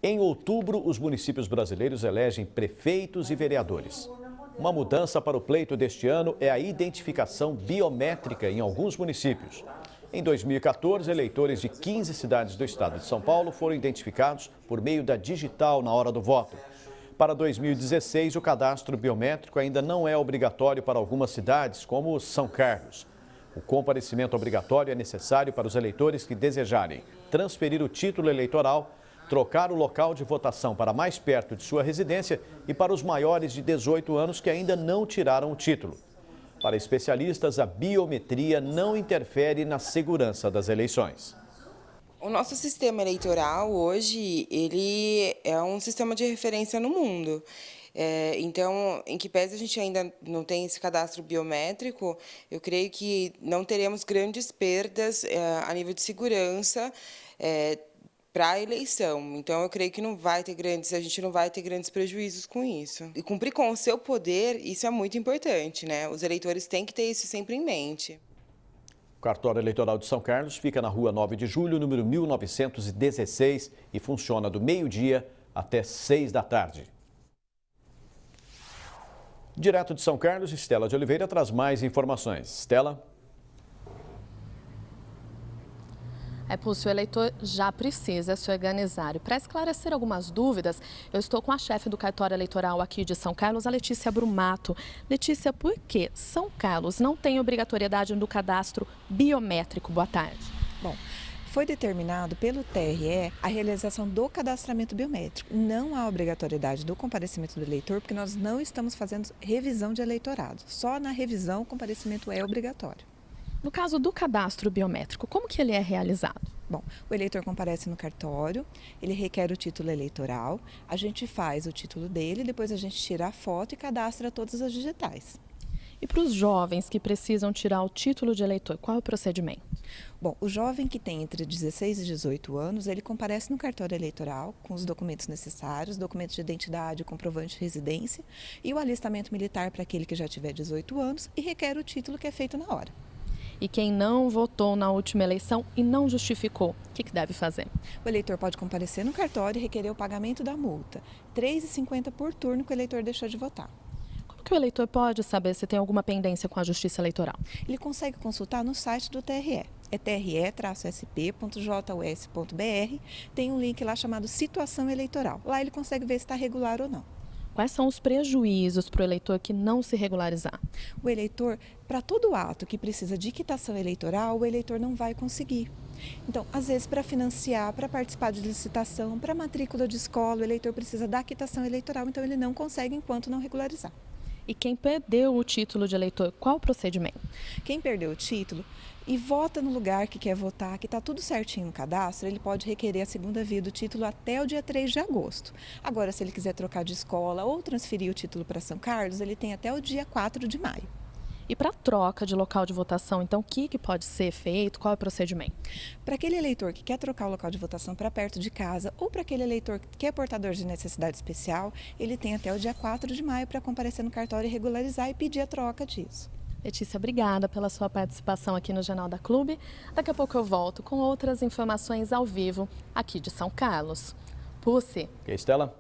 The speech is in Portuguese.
Em outubro, os municípios brasileiros elegem prefeitos e vereadores. Uma mudança para o pleito deste ano é a identificação biométrica em alguns municípios. Em 2014, eleitores de 15 cidades do estado de São Paulo foram identificados por meio da digital na hora do voto. Para 2016, o cadastro biométrico ainda não é obrigatório para algumas cidades, como São Carlos. O comparecimento obrigatório é necessário para os eleitores que desejarem transferir o título eleitoral, trocar o local de votação para mais perto de sua residência e para os maiores de 18 anos que ainda não tiraram o título. Para especialistas, a biometria não interfere na segurança das eleições. O nosso sistema eleitoral hoje, ele é um sistema de referência no mundo. Então, em que pese a gente ainda não tem esse cadastro biométrico, eu creio que não teremos grandes perdas a nível de segurança para a eleição. Então, eu creio que a gente não vai ter grandes prejuízos com isso. E cumprir com o seu poder, isso é muito importante, né? Os eleitores têm que ter isso sempre em mente. O cartório eleitoral de São Carlos fica na rua 9 de julho, número 1916, e funciona do meio-dia até 6 da tarde. Direto de São Carlos, Estela de Oliveira traz mais informações. Estela. Pulso, o eleitor já precisa se organizar. E para esclarecer algumas dúvidas, eu estou com a chefe do cartório eleitoral aqui de São Carlos, a Letícia Brumato. Letícia, por que São Carlos não tem obrigatoriedade do cadastro biométrico? Boa tarde. Bom, foi determinado pelo TRE a realização do cadastramento biométrico. Não há obrigatoriedade do comparecimento do eleitor, porque nós não estamos fazendo revisão de eleitorado. Só na revisão o comparecimento é obrigatório. No caso do cadastro biométrico, como que ele é realizado? Bom, o eleitor comparece no cartório, ele requer o título eleitoral, a gente faz o título dele, depois a gente tira a foto e cadastra todas as digitais. E para os jovens que precisam tirar o título de eleitor, qual é o procedimento? Bom, o jovem que tem entre 16 e 18 anos, ele comparece no cartório eleitoral com os documentos necessários, documentos de identidade, comprovante de residência e o alistamento militar para aquele que já tiver 18 anos e requer o título que é feito na hora. E quem não votou na última eleição e não justificou, o que deve fazer? O eleitor pode comparecer no cartório e requerer o pagamento da multa, R$ 3,50 por turno que o eleitor deixou de votar. Como que o eleitor pode saber se tem alguma pendência com a Justiça Eleitoral? Ele consegue consultar no site do TRE. É tre-sp.jus.br. Tem um link lá chamado Situação Eleitoral. Lá ele consegue ver se está regular ou não. Quais são os prejuízos para o eleitor que não se regularizar? O eleitor, para todo ato que precisa de quitação eleitoral, o eleitor não vai conseguir. Então, às vezes, para financiar, para participar de licitação, para matrícula de escola, o eleitor precisa da quitação eleitoral, então ele não consegue enquanto não regularizar. E quem perdeu o título de eleitor, qual o procedimento? Quem perdeu o título e vota no lugar que quer votar, que está tudo certinho no cadastro, ele pode requerer a segunda via do título até o dia 3 de agosto. Agora, se ele quiser trocar de escola ou transferir o título para São Carlos, ele tem até o dia 4 de maio. E para a troca de local de votação, então, o que pode ser feito? Qual é o procedimento? Para aquele eleitor que quer trocar o local de votação para perto de casa ou para aquele eleitor que é portador de necessidade especial, ele tem até o dia 4 de maio para comparecer no cartório e regularizar e pedir a troca disso. Letícia, obrigada pela sua participação aqui no Jornal da Clube. Daqui a pouco eu volto com outras informações ao vivo aqui de São Carlos. Pussy. Estela?